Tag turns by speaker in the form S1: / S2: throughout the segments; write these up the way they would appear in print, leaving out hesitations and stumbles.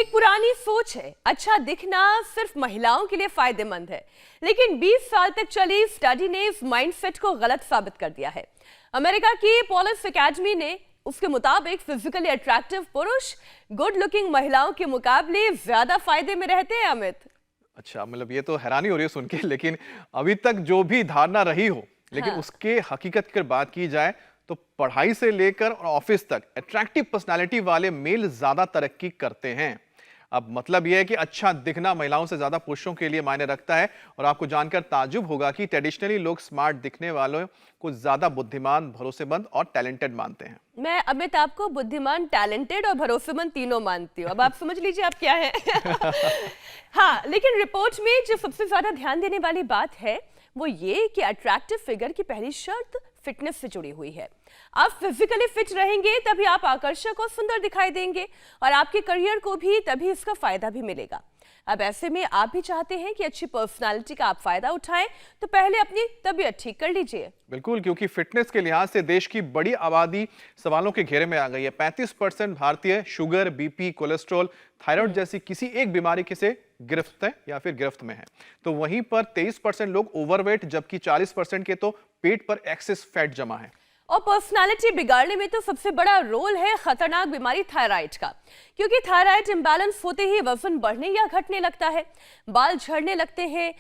S1: एक पुरानी सोच है, अच्छा दिखना सिर्फ महिलाओं के लिए फायदेमंद है, लेकिन 20 साल तक चली स्टडी ने इस माइंडसेट को गलत साबित कर दिया है। अमेरिका की पॉलिस एकेडमी ने उसके मुताबिक फिजिकली अट्रैक्टिव पुरुष गुड लुकिंग महिलाओं के मुकाबले ज्यादा फायदे में रहते हैं। अमित,
S2: अच्छा, मतलब ये तो हैरानी हो रही है सुन के, लेकिन अभी तक जो भी धारणा रही हो, लेकिन उसके हकीकत की बात की जाए तो पढ़ाई से लेकर ऑफिस तक अट्रैक्टिव पर्सनालिटी वाले मेल ज्यादा तरक्की करते हैं। अब मतलब यह है कि अच्छा दिखना महिलाओं से ज्यादा पुरुषों के लिए मायने रखता है। और आपको जानकर ताज्जुब होगा कि ट्रेडिशनली लोग स्मार्ट दिखने वालों को ज्यादा बुद्धिमान, भरोसेमंद और टैलेंटेड मानते हैं।
S1: मैं अमित आपको बुद्धिमान, टैलेंटेड और भरोसेमंद तीनों मानती हूँ। अब आप समझ लीजिए आप क्या है। हाँ, लेकिन रिपोर्ट में जो सबसे ज्यादा ध्यान देने वाली बात है वो ये कि अट्रैक्टिव फिगर की पहली शर्त फिटनेस से जुड़ी हुई है। आप फिजिकली फिट रहेंगे तभी आप आकर्षक और सुंदर दिखाई देंगे और आपके करियर को भी तभी इसका फायदा भी मिलेगा। अब ऐसे में आप भी चाहते हैं कि अच्छी पर्सनालिटी का आप फायदा उठाएं, तो पहले अपनी तबीयत ठीक कर लीजिए।
S2: बिल्कुल, क्योंकि फिटनेस के लिहाज से देश की बड़ी आबादी सवालों के घेरे में आ गई है। 35% भारतीय शुगर, बीपी, कोलेस्ट्रॉल, थायराइड जैसी किसी एक बीमारी के से गिरफ्त है या फिर गिरफ्त में है। तो वहीं पर 23% लोग ओवरवेट, जबकि 40% के तो पेट पर एक्सेस फैट जमा है।
S1: और पर्सनालिटी बिगाड़ने में तो सबसे बड़ा रोल है खतरनाक बीमारी थायराइड का, क्योंकि थायराइड इंबैलेंस होते ही वजन बढ़ने या घटने लगता है, बाल झड़ने लगते हैं,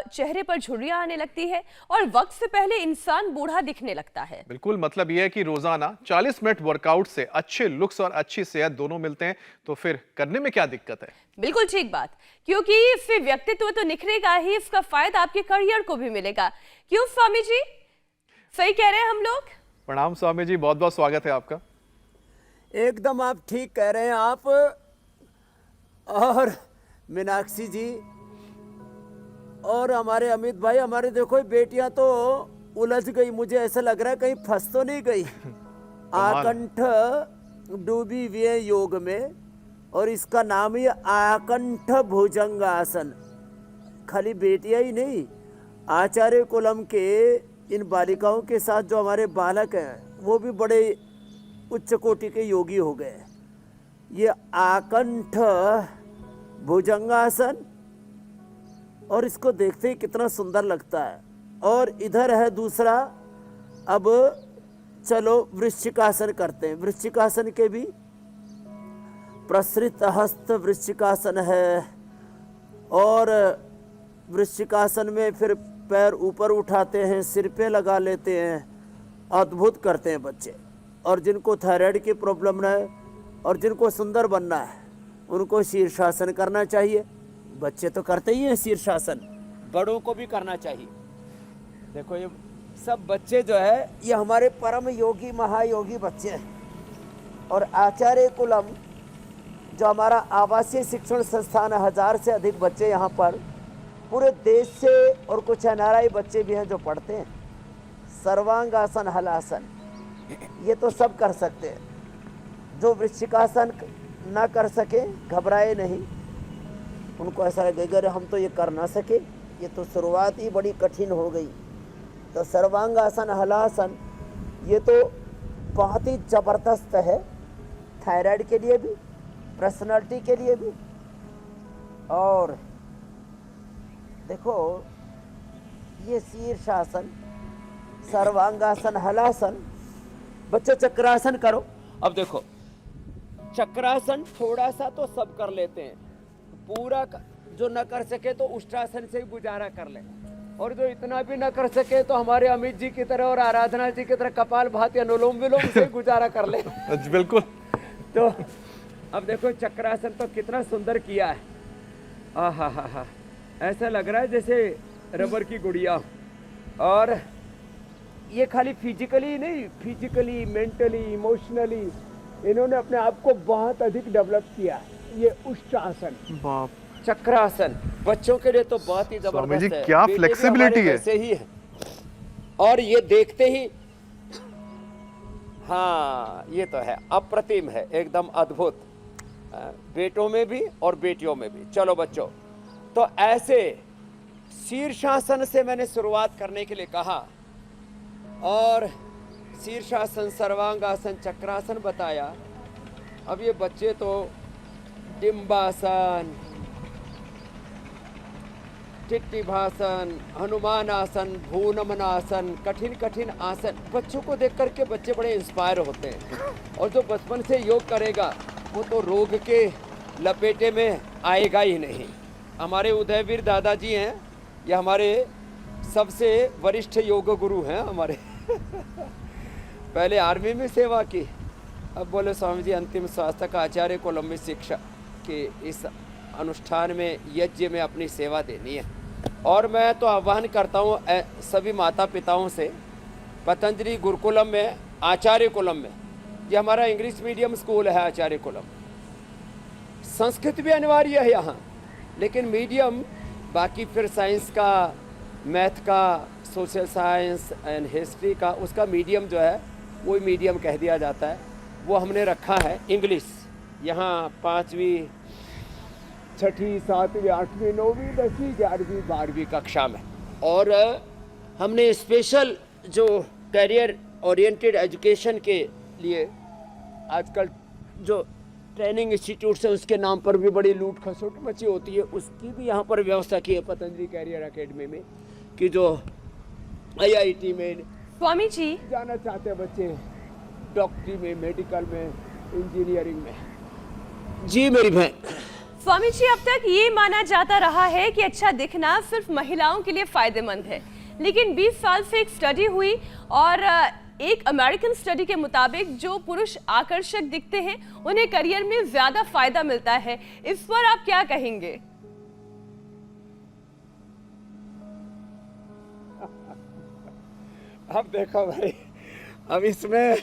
S1: चेहरे पर झुर्रियां आने लगती है और वक्त से पहले इंसान बूढ़ा दिखने लगता है।
S2: बिल्कुल, मतलब यह है कि रोजाना 40 मिनट वर्कआउट से अच्छे लुक्स और अच्छी सेहत दोनों मिलते हैं, तो फिर करने में क्या दिक्कत है?
S1: बिल्कुल ठीक बात, क्योंकि इससे व्यक्तित्व तो निखरेगा ही, इसका फायदा आपके करियर को भी मिलेगा। क्यों स्वामी जी, सही कह रहे हैं हम लोग?
S2: प्रणाम स्वामी जी, बहुत बहुत स्वागत है आपका।
S3: एकदम आप ठीक कह रहे हैं आप। और मीनाक्षी जी और हमारे अमित भाई, हमारे देखो बेटियां तो उलझ गई, मुझे ऐसा लग रहा है कहीं फंस तो नहीं गई। आकंठ डूबी हुई है योग में, और इसका नाम ही आकंठ भुजंगासन। खाली बेटियां ही नहीं, आचार्य कुलम के इन बालिकाओं के साथ जो हमारे बालक हैं वो भी बड़े उच्च कोटि के योगी हो गए। ये आकंठ भुजंगासन, और इसको देखते ही कितना सुंदर लगता है। और इधर है दूसरा, अब चलो वृश्चिकासन करते हैं। वृश्चिकासन के भी प्रसृत हस्त वृश्चिकासन है, और वृश्चिकासन में फिर पैर ऊपर उठाते हैं, सिर पे लगा लेते हैं, अद्भुत करते हैं बच्चे। और जिनको थायराइड की प्रॉब्लम है और जिनको सुंदर बनना है उनको शीर्षासन करना चाहिए। बच्चे तो करते ही हैं शीर्षासन, बड़ों को भी करना चाहिए। देखो ये सब बच्चे जो है ये हमारे परम योगी महायोगी बच्चे हैं। और आचार्य कुलम जो हमारा आवासीय शिक्षण संस्थान, 1000 से अधिक बच्चे यहाँ पर पूरे देश से, और कुछ एनआरआई बच्चे भी हैं जो पढ़ते हैं। सर्वांगासन, हलासन, ये तो सब कर सकते हैं। जो वृश्चिकासन ना कर सके घबराए नहीं, उनको ऐसा लगेगा अरे हम तो ये कर ना सके, ये तो शुरुआत ही बड़ी कठिन हो गई। तो सर्वांगासन, हलासन ये तो बहुत ही ज़बरदस्त है, थायराइड के लिए भी, पर्सनालिटी के लिए भी। और देखो ये शीर्षासन, सर्वांगासन, हलासन। बच्चे चक्रासन करो। अब देखो चक्रासन थोड़ा सा तो सब कर लेते हैं, पूरा जो न कर सके तो उष्ट्रासन से ही गुजारा कर ले, और जो इतना भी न कर सके तो हमारे अमित जी की तरह और आराधना जी की तरह कपाल भाती, अनुलोम विलोम से गुजारा कर ले।
S2: बिल्कुल।
S3: तो अब देखो चक्रासन तो कितना सुंदर किया है। आहा हा हा, ऐसा लग रहा है जैसे रबर की गुड़िया। और ये खाली फिजिकली नहीं, फिजिकली, मेंटली, इमोशनली इन्होंने अपने आप को बहुत अधिक डेवलप किया। ये उष्ट्रासन, चक्रासन बच्चों के लिए तो बहुत ही जबरदस्त है।
S2: क्या फ्लेक्सिबिलिटी है,
S3: ऐसे ही है। और ये देखते ही, हाँ ये तो है, अप्रतिम है, एकदम अद्भुत, बेटों में भी और बेटियों में भी। चलो बच्चों, तो ऐसे शीर्षासन से मैंने शुरुआत करने के लिए कहा, और शीर्षासन, सर्वांगासन, चक्रासन बताया। अब ये बच्चे तो
S4: डिम्बासन, टिट्टिभासन, हनुमान आसन, भूनमनासन, कठिन कठिन आसन। बच्चों को देख करके बच्चे बड़े इंस्पायर होते हैं, और जो बचपन से योग करेगा वो तो रोग के लपेटे में आएगा ही नहीं। हमारे उदयवीर दादाजी हैं, ये हमारे सबसे वरिष्ठ योग गुरु हैं हमारे। पहले आर्मी में सेवा की, अब बोले स्वामी जी अंतिम स्वास्थ्य का आचार्य कोलंबिस शिक्षा के इस अनुष्ठान में यज्ञ में अपनी सेवा देनी है। और मैं तो आह्वान करता हूँ सभी माता पिताओं से, पतंजलि गुरुकुलम में, आचार्य कुलम में, ये हमारा इंग्लिश मीडियम स्कूल है आचार्य कुलम, संस्कृत भी अनिवार्य है यहाँ, लेकिन मीडियम बाकी फिर साइंस का, मैथ का, सोशल साइंस एंड हिस्ट्री का, उसका मीडियम जो है वो मीडियम कह दिया जाता है, वो हमने रखा है इंग्लिश। यहाँ 5वीं 6ठी 7वीं 8वीं 9वीं 10वीं 11वीं 12वीं कक्षा में। और हमने स्पेशल जो करियर ओरिएंटेड एजुकेशन के लिए आजकल जो ट्रेनिंग इंस्टीट्यूट है उसके नाम पर भी बड़ी लूट खसोट मची होती है, उसकी भी यहाँ पर व्यवस्था की है पतंजलि कैरियर एकेडमी में, कि जो IIT में
S1: स्वामी जी
S4: जाना चाहते हैं बच्चे, डॉक्टरी में, मेडिकल में, इंजीनियरिंग में। जी मेरी बहन।
S1: स्वामी जी, अब तक ये माना जाता रहा है कि अच्छा दिखना सिर्फ महिलाओं के लिए फायदेमंद है, लेकिन 20 साल से एक स्टडी हुई और एक अमेरिकन स्टडी के मुताबिक जो पुरुष आकर्षक दिखते हैं उन्हें करियर में ज्यादा फायदा मिलता है। इस पर आप क्या कहेंगे?
S4: अब देखो भाई, अब इसमें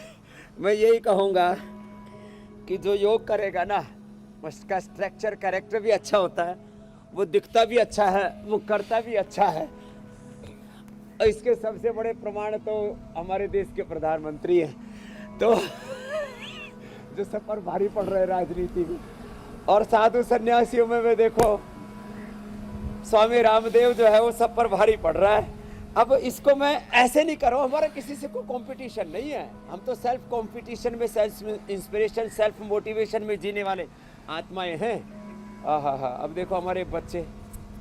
S4: मैं यही कहूँगा कि जो योग करेगा ना, उसका स्ट्रक्चर कैरेक्टर भी अच्छा होता है, वो दिखता भी अच्छा है, वो करता भी अच्छा है। और इसके सबसे बड़े प्रमाण तो हमारे देश के प्रधानमंत्री हैं, तो जो सब पर भारी पड़ रहे राजनीति में। और साधु सन्यासियों में देखो, स्वामी रामदेव जो है वो सब पर भारी पड़ रहा है। अब इसको मैं ऐसे नहीं करो, हमारा किसी से कोई कंपटीशन नहीं है, हम तो सेल्फ कंपटीशन में, सेल्फ इंस्पिरेशन, सेल्फ मोटिवेशन में जीने वाले आत्माएं हैं। हा, अब देखो हमारे बच्चे,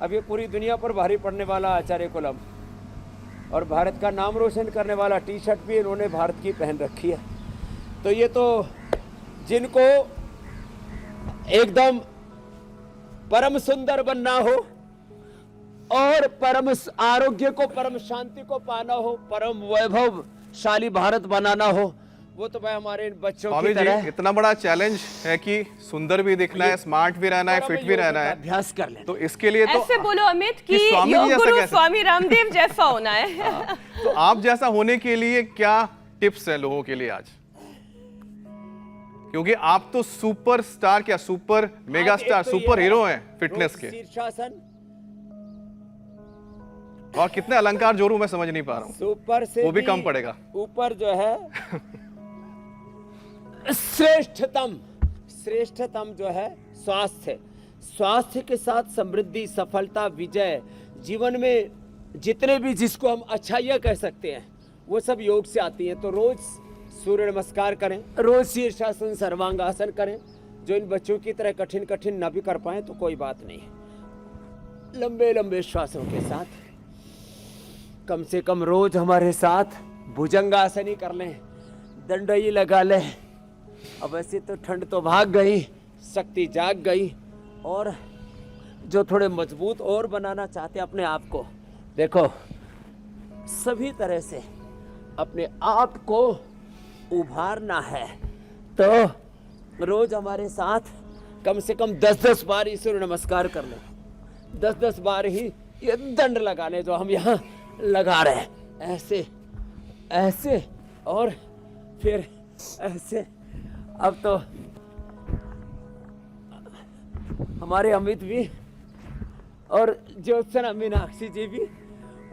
S4: अब ये पूरी दुनिया पर भारी पड़ने वाला आचार्य कुलम, और भारत का नाम रोशन करने वाला टी-शर्ट भी इन्होंने भारत की पहन रखी है। तो ये तो जिनको एकदम परम सुंदर बनना हो और परम आरोग्य को, परम शांति को पाना हो, परम वैभवशाली भारत बनाना हो, वो तो भाई हमारे इन बच्चों की तरह।
S2: इतना बड़ा चैलेंज है कि सुंदर भी दिखना है, स्मार्ट भी रहना है, फिट भी रहना है,
S4: अभ्यास कर ले।
S2: तो इसके लिए तो
S1: ऐसे बोलो अमित कि योग गुरु स्वामी रामदेव जैसा होना है।
S2: तो आप जैसा होने के लिए क्या टिप्स है लोगों के लिए आज? क्योंकि आप तो सुपर स्टार, क्या super mega star, super hero हैं फिटनेस के।
S4: शीर्षासन
S2: और कितने अलंकार जोड़ू मैं समझ नहीं पा रहा हूँ।
S4: सुपर से
S2: वो भी कम पड़ेगा।
S4: ऊपर जो है श्रेष्ठतम जो है स्वास्थ्य, स्वास्थ्य के साथ समृद्धि, सफलता, विजय, जीवन में जितने भी जिसको हम अच्छाइयाँ कह सकते हैं वो सब योग से आती हैं। तो रोज सूर्य नमस्कार करें, रोज शीर्षासन, सर्वांगासन करें। जो इन बच्चों की तरह कठिन कठिन न भी कर पाए तो कोई बात नहीं, लंबे लंबे श्वासों के साथ कम से कम रोज हमारे साथ भुजंगासन ही कर लें, दंडई लगा लें। अब ऐसे तो ठंड तो भाग गई, शक्ति जाग गई। और जो थोड़े मजबूत और बनाना चाहते हैं अपने आप को, देखो सभी तरह से अपने आप को उभारना है, तो रोज हमारे साथ कम से कम 10-10 बार ही सूर्य नमस्कार कर लें, 10-10 बार ही ये दंड लगा लें जो हम यहाँ लगा रहे हैं, ऐसे ऐसे और फिर ऐसे। अब तो हमारे अमित भी और ज्योत्सना मीनाक्षी जी भी,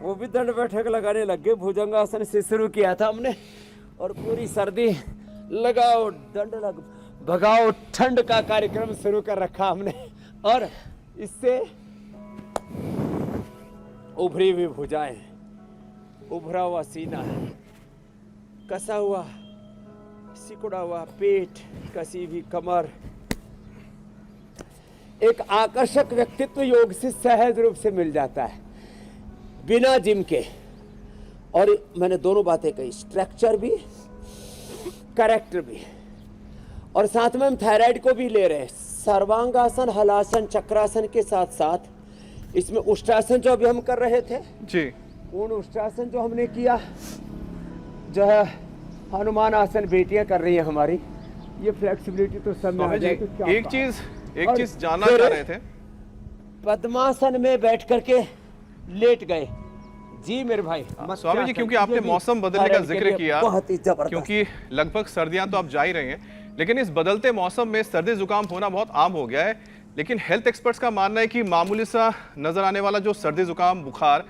S4: वो भी दंड बैठक लगाने लग गए। भुजंगासन से शुरू किया था हमने, और पूरी सर्दी लगाओ दंड लग भगाओ ठंड का कार्यक्रम शुरू कर रखा हमने। और इससे उभरी हुई भुजाएं, उभरा हुआ सीना, कसा हुआ सिकुड़ा हुआ पेट, कसी हुई कमर, एक आकर्षक व्यक्तित्व योग से सहज रूप से मिल जाता है, बिना जिम के। और मैंने दोनों बातें कही, स्ट्रक्चर भी, कैरेक्टर भी, और साथ में हम थायराइड को भी ले रहे हैं। सर्वांगासन, हलासन, चक्रासन के साथ साथ इसमें उष्ट्रासन जो अभी हम कर रहे थे
S2: जी,
S4: उन उष्ट्रासन जो हमने किया, जो है हनुमान आसन बेटियां कर रही हैं हमारी, ये फ्लेक्सिबिलिटी तो सब में आ
S2: स्वामी जी
S4: जाए तो क्या
S2: एक
S4: कहा।
S2: चीज जानना
S4: फिर
S2: चाह रहे थे।
S4: पद्मासन में बैठ करके लेट गए। जी मेरे भाई,
S2: स्वामी जी, क्योंकि आपने मौसम बदलने का जिक्र किया,
S4: बहुत ही जबरदस्त।
S2: क्योंकि लगभग सर्दियां तो अब जा ही रही हैं, लेकिन इस बदलते मौसम में सर्दी जुकाम होना बहुत आम हो गया है। लेकिन हेल्थ एक्सपर्ट्स का मानना है कि मामूली सा नजर आने वाला जो सर्दी जुकाम बुखार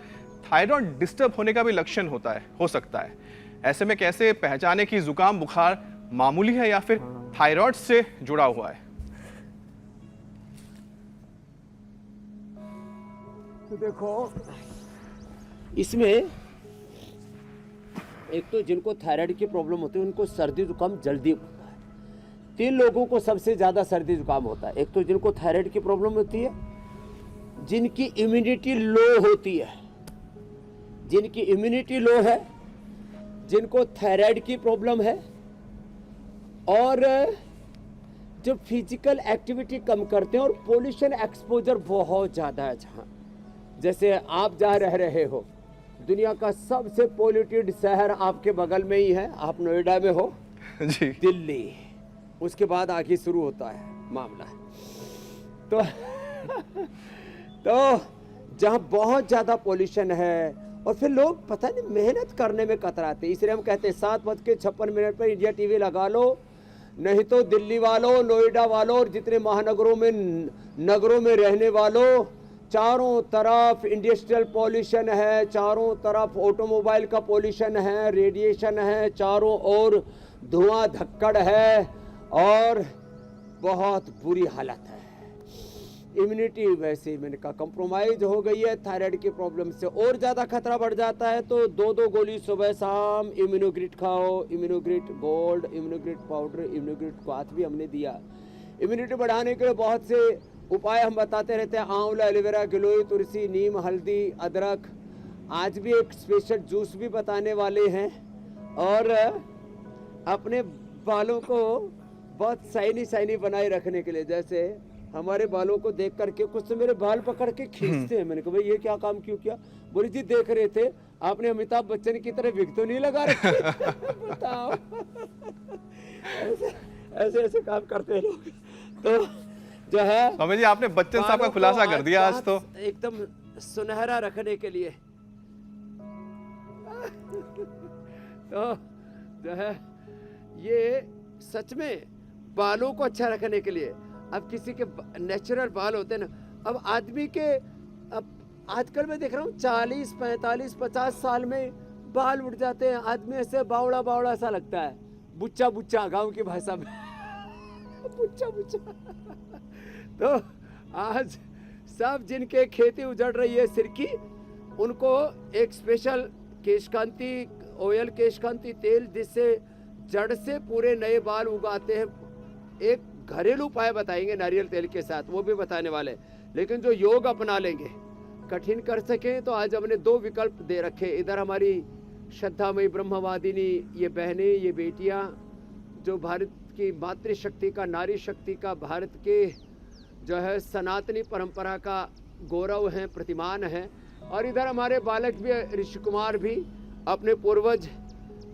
S2: थायराइड डिस्टर्ब होने का भी लक्षण हो सकता है। ऐसे में कैसे पहचाने कि जुकाम बुखार मामूली है या फिर थायराइड से जुड़ा हुआ है?
S4: तो देखो, इसमें एक तो जिनको थायराइड की प्रॉब्लम होती है उनको सर्दी जुकाम जल्दी होता है। 3 लोगों को सबसे ज्यादा सर्दी जुकाम होता है। एक तो जिनको थायराइड की प्रॉब्लम होती है, जिनकी इम्यूनिटी लो होती है, जिनकी इम्यूनिटी लो है, जिनको थायराइड की प्रॉब्लम है, और जो फिजिकल एक्टिविटी कम करते हैं और पोल्यूशन एक्सपोजर बहुत ज़्यादा है। जहाँ जैसे आप जहाँ रह रहे हो, दुनिया का सबसे पोल्यूटेड शहर आपके बगल में ही है, आप नोएडा में हो
S2: जी,
S4: दिल्ली, उसके बाद आगे शुरू होता है मामला। तो तो जहाँ बहुत ज़्यादा पोल्यूशन है, और फिर लोग पता नहीं मेहनत करने में कतराते, इसलिए हम कहते हैं 7:56 पर इंडिया टीवी लगा लो, नहीं तो दिल्ली वालों, नोएडा वालों और जितने महानगरों में नगरों में रहने वालों, चारों तरफ इंडस्ट्रियल पॉल्यूशन है, चारों तरफ ऑटोमोबाइल का पॉल्यूशन है, रेडिएशन है, चारों ओर धुआं धक्कड़ है और बहुत बुरी हालत है। इम्यूनिटी वैसे मैंने कहा कंप्रोमाइज हो गई है। थायराइड की प्रॉब्लम से और ज़्यादा खतरा बढ़ जाता है, तो 2-2 गोली सुबह शाम इम्यूनोग्रिड खाओ, इम्यूनोग्रिड गोल्ड, इम्यूनोग्रिड पाउडर, इम्यूनोग्रिड क्वाथ भी हमने दिया। इम्यूनिटी बढ़ाने के लिए बहुत से उपाय हम बताते रहते हैं, आंवला, एलोवेरा, गिलोय, तुलसी, नीम, हल्दी, अदरक। आज भी एक स्पेशल जूस भी बताने वाले हैं, और अपने बालों को बहुत शाइनी बनाए रखने के लिए, जैसे हमारे बालों को देख करके कुछ तो मेरे बाल पकड़ के खींचते हैं। मैंने कहा भाई ये क्या काम क्यों किया? बोली जी देख रहे थे आपने अमिताभ बच्चन की तरह विग तो नहीं लगा रखी। बताओ, ऐसे काम करते हैं लोग। तो जो है
S2: स्वामी जी, आपने बच्चन साहब का खुलासा कर दिया आज तो
S4: एकदम सुनहरा रखने के लिए। तो जो है ये सच में बालों को अच्छा रखने के लिए। अब किसी के नेचुरल बाल होते हैं ना, अब आदमी के, अब आजकल मैं देख रहा हूँ 40, 45, 50 साल में बाल उड़ जाते हैं, आदमी ऐसे बावड़ा बावड़ा सा लगता है, बुच्चा बुच्चा गांव की भाषा में। बुच्चा बुच्चा। तो आज सब जिनके खेती उजड़ रही है सिर की, उनको एक स्पेशल केशकांति ऑयल, केशकांति तेल, जिससे जड़ से पूरे नए बाल उगाते हैं। एक घरेलू उपाय बताएंगे नारियल तेल के साथ, वो भी बताने वाले। लेकिन जो योग अपना लेंगे, कठिन कर सकें, तो आज हमने 2 विकल्प दे रखे। इधर हमारी श्रद्धामयी ब्रह्मवादिनी ये बहनें, ये बेटियां, जो भारत की मातृशक्ति का, नारी शक्ति का, भारत के जो है सनातनी परंपरा का गौरव हैं, प्रतिमान हैं। और इधर हमारे बालक भी, ऋषि कुमार भी, अपने पूर्वज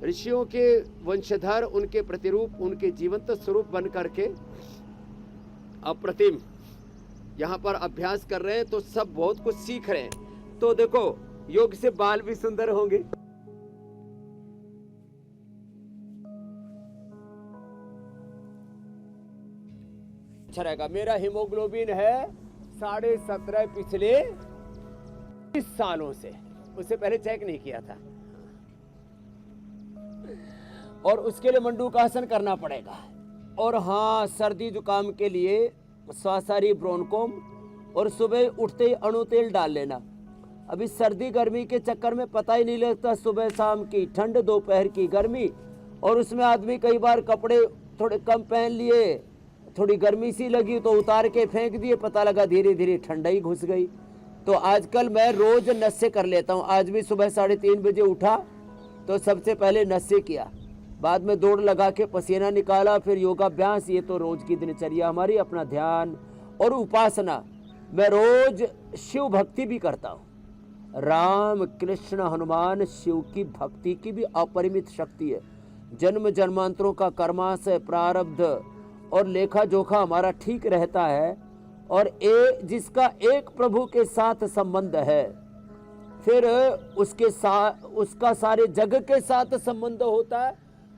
S4: ऋषियों के वंशधर, उनके प्रतिरूप, उनके जीवंत स्वरूप बन करके अप्रतिम यहाँ पर अभ्यास कर रहे हैं। तो सब बहुत कुछ सीख रहे हैं। तो देखो, योग से बाल भी सुंदर होंगे। अच्छा रहेगा। मेरा हीमोग्लोबिन है 17.5 पिछले 20 सालों से, उससे पहले चेक नहीं किया था। और उसके लिए मंडूकासन करना पड़ेगा। और हाँ, सर्दी जुकाम के लिए स्वासारी ब्रोनकोम, और सुबह उठते ही अणु तेल डाल लेना। अभी सर्दी गर्मी के चक्कर में पता ही नहीं लगता, सुबह शाम की ठंड, दोपहर की गर्मी, और उसमें आदमी कई बार कपड़े थोड़े कम पहन लिए,
S3: थोड़ी गर्मी सी लगी तो उतार के फेंक दिए, पता लगा धीरे धीरे ठंडाई घुस गई। तो आजकल मैं रोज नशे कर लेता हूँ। आज भी सुबह 3:30 बजे उठा तो सबसे पहले नशे किया, बाद में दौड़ लगा के पसीना निकाला, फिर योगाभ्यास। ये तो रोज की दिनचर्या हमारी। अपना ध्यान और उपासना। मैं रोज शिव भक्ति भी करता हूँ। राम कृष्ण हनुमान शिव की भक्ति की भी अपरिमित शक्ति है। जन्म जन्मांतरों का कर्माशय प्रारब्ध और लेखा जोखा हमारा ठीक रहता है, और जिसका एक प्रभु के साथ संबंध है, फिर उसका सारे जग के साथ संबंध होता है,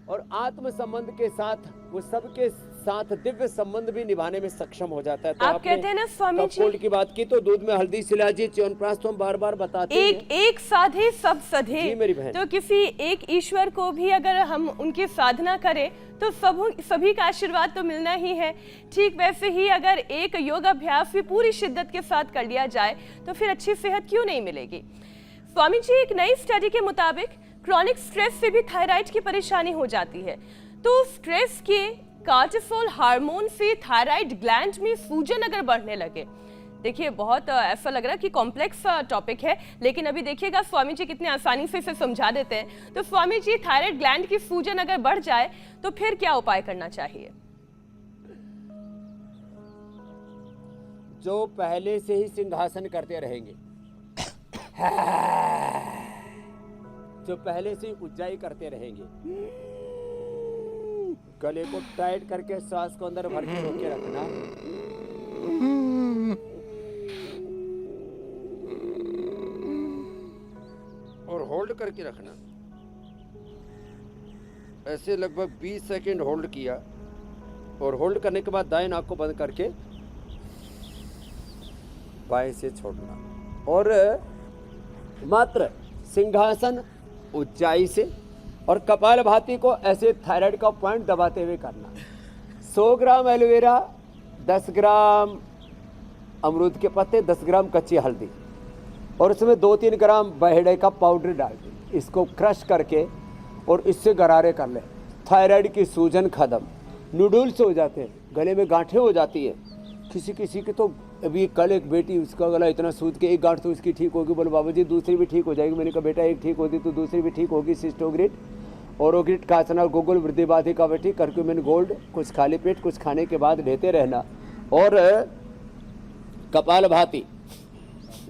S3: और आत्म संबंध के साथ वो सबके साथ दिव्य संबंध भी निभाने में सक्षम हो जाता है। तो
S1: आप कहते हैं ना स्वामी जी,
S3: कपोल की बात की तो दूध में हल्दी शिलाजी च्यवनप्राश तो हम बार बार बताते हैं।
S1: एक साधे सब सधे।
S3: जी मेरी बहन।
S1: तो किसी एक ईश्वर को भी अगर हम उनकी साधना करें तो सभी का आशीर्वाद तो मिलना ही है। ठीक वैसे ही अगर एक योग अभ्यास भी पूरी शिद्दत के साथ कर लिया जाए तो फिर अच्छी सेहत क्यों नहीं मिलेगी। स्वामी जी, एक नई स्टडी के मुताबिक क्रॉनिक स्ट्रेस से भी थायराइड की परेशानी हो जाती है। तो स्ट्रेस के कार्टिसोल हार्मोन से थायराइड ग्लैंड में सूजन अगर बढ़ने लगे, देखिए बहुत ऐसा लग रहा है कि कॉम्प्लेक्स टॉपिक है, लेकिन अभी देखिएगा स्वामी जी कितने आसानी से इसे समझा देते हैं। तो स्वामी जी, थायराइड ग्लैंड की सूजन अगर बढ़ जाए तो फिर क्या उपाय करना चाहिए?
S3: जो पहले से ही सिंहासन करते रहेंगे, जो पहले से ही उज्जाई करते रहेंगे, गले को टाइट करके सांस को अंदर भर के रोके रखना, और होल्ड करके रखना। ऐसे लगभग 20 सेकंड होल्ड किया, और होल्ड करने के बाद दाएं नाक को बंद करके बाएं से छोड़ना, और मात्र सिंहासन ऊंचाई से और कपालभाति को ऐसे थायराइड का पॉइंट दबाते हुए करना। 100 ग्राम एलोवेरा, 10 ग्राम अमरूद के पत्ते, 10 ग्राम कच्ची हल्दी, और उसमें 2-3 ग्राम बहेड़े का पाउडर डाल दें। इसको क्रश करके और इससे गरारे कर लें। थायराइड की सूजन खत्म। नूडल्स हो जाते हैं, गले में गांठें हो जाती है। किसी की तो अभी कल एक बेटी, उसका गला इतना सूज के एक गांठ तो उसकी ठीक होगी, बोले बाबा जी दूसरी भी ठीक हो जाएगी। मैंने कहा बेटा एक ठीक होती तो दूसरी भी ठीक होगी। सिस्टोग्रिड, ओरोग्रिड, काचना, गुगुल, वृद्धिबाधी का बेटी, करक्यूमिन गोल्ड, कुछ खाली पेट कुछ खाने के बाद लेते रहना। और कपालभाति,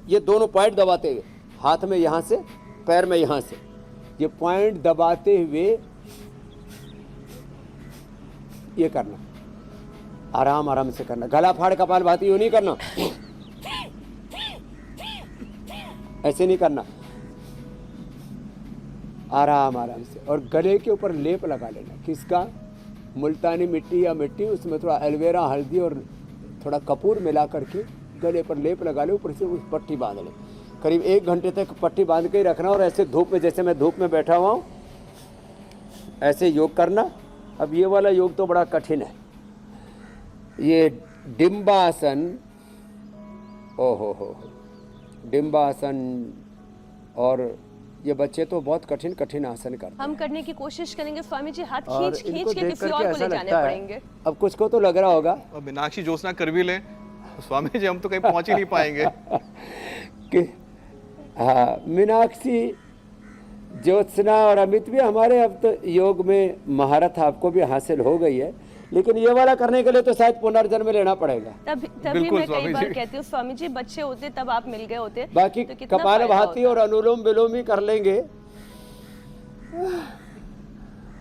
S3: ये दोनों पॉइंट दबाते हुए, हाथ में यहाँ से, पैर में यहाँ से, ये पॉइंट दबाते हुए ये करना। आराम आराम से करना। गला फाड़ कपालभाति यूं नहीं करना, ऐसे नहीं करना, आराम आराम से। और गले के ऊपर लेप लगा लेना। किसका? मुल्तानी मिट्टी या मिट्टी, उसमें थोड़ा एलोवेरा, हल्दी और थोड़ा कपूर मिला करके गले पर लेप लगा ले, ऊपर से उस पट्टी बांध ले। करीब 1 घंटे तक पट्टी बांध के ही रखना, और ऐसे धूप में, जैसे मैं धूप में बैठा हुआ हूँ, ऐसे योग करना। अब ये वाला योग तो बड़ा कठिन है, ये डिम्बासन। ओहो, डिम्बासन। और ये बच्चे तो बहुत कठिन कठिन आसन करते हैं।
S1: हम करने की कोशिश करेंगे स्वामी जी, हाथ
S3: और
S1: खींच
S3: इनको
S1: के
S3: देख
S1: किसी
S3: करके
S1: और को
S3: ऐसा
S1: ले जाने
S3: लगता है,
S1: पड़ेंगे।
S3: अब कुछ को तो लग रहा होगा
S2: अब मीनाक्षी ज्योत्सना कर भी लें तो स्वामी जी हम तो कहीं पहुंच ही नहीं पाएंगे।
S3: कि हाँ, मीनाक्षी, ज्योत्सना और अमित भी हमारे अब तो योग में महारत आपको भी हासिल हो गई है, लेकिन ये वाला करने के लिए तो शायद पुनर्जन्म लेना पड़ेगा।
S1: तभी
S2: बिल्कुल
S1: मैं कई
S2: स्वामी
S1: बार
S2: जी।
S1: कहती हूँ स्वामी जी, बच्चे होते तब आप मिल गए होते।
S3: बाकी
S1: तो कितना फायदा
S3: कपालभाति
S1: होता।
S3: और अनुलोम विलोम ही कर लेंगे।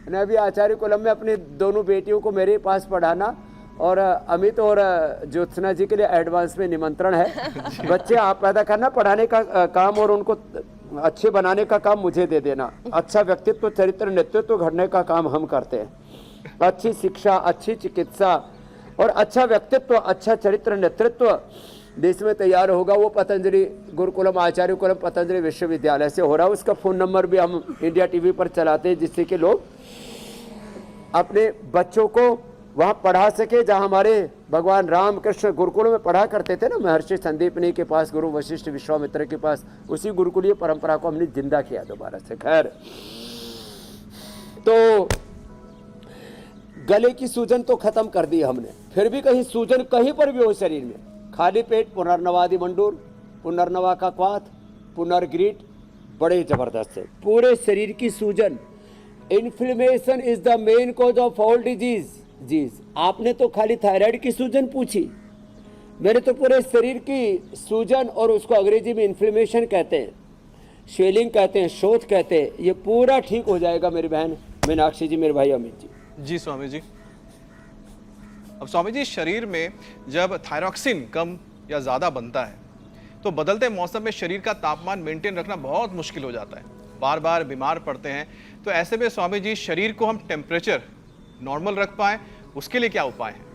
S3: मैं अभी आचार्य कुलम में अपनी दोनों बेटियों को मेरे पास पढ़ाना, और अमित और ज्योत्सना जी के लिए एडवांस में निमंत्रण है। बच्चे आप पैदा करना, पढ़ाने का काम और उनको अच्छे बनाने का काम मुझे दे देना। अच्छा व्यक्तित्व, चरित्र, नेतृत्व घड़ने का काम हम करते हैं। अच्छी शिक्षा, अच्छी चिकित्सा और अच्छा व्यक्तित्व, अच्छा चरित्र, नेतृत्व देश में तैयार होगा। वो पतंजलि गुरुकुलम, आचार्य कुलम पतंजलि विश्वविद्यालय से हो रहा है। उसका फ़ोन नंबर भी हम इंडिया टीवी पर चलाते हैं, जिससे कि लोग अपने बच्चों को वहाँ पढ़ा सके, जहाँ हमारे भगवान राम कृष्ण गुरुकुल में पढ़ा करते थे ना, महर्षि संदीपनी के पास, गुरु वशिष्ठ विश्वामित्र के पास। उसी गुरुकुलीय परंपरा को हमने जिंदा किया दोबारा से। खैर, तो
S4: गले की सूजन तो खत्म कर दी हमने, फिर भी कहीं सूजन कहीं पर भी हो शरीर में, खाली पेट, पुनर्नवादि मंडूर, पुनर्नवा का क्वाथ, पुनर्ग्रीट, बड़े जबरदस्त है। पूरे शरीर की सूजन, inflammation is the main cause of all disease. आपने तो खाली थायराइड की सूजन पूछी, मैंने तो पूरे शरीर की सूजन, और उसको अंग्रेजी में इन्फ्लेमेशन कहते हैं, स्वेलिंग कहते हैं, शोथ कहते हैं, ये पूरा ठीक हो जाएगा मेरी बहन मीनाक्षी जी, मेरे भाई अमित जी।
S2: जी स्वामी जी। अब स्वामी जी, शरीर में जब थायरॉक्सिन कम या ज़्यादा बनता है तो बदलते मौसम में शरीर का तापमान मेंटेन रखना बहुत मुश्किल हो जाता है, बार बार बीमार पड़ते हैं। तो ऐसे में स्वामी जी, शरीर को हम टेम्परेचर नॉर्मल रख पाएं, उसके लिए क्या उपाय है?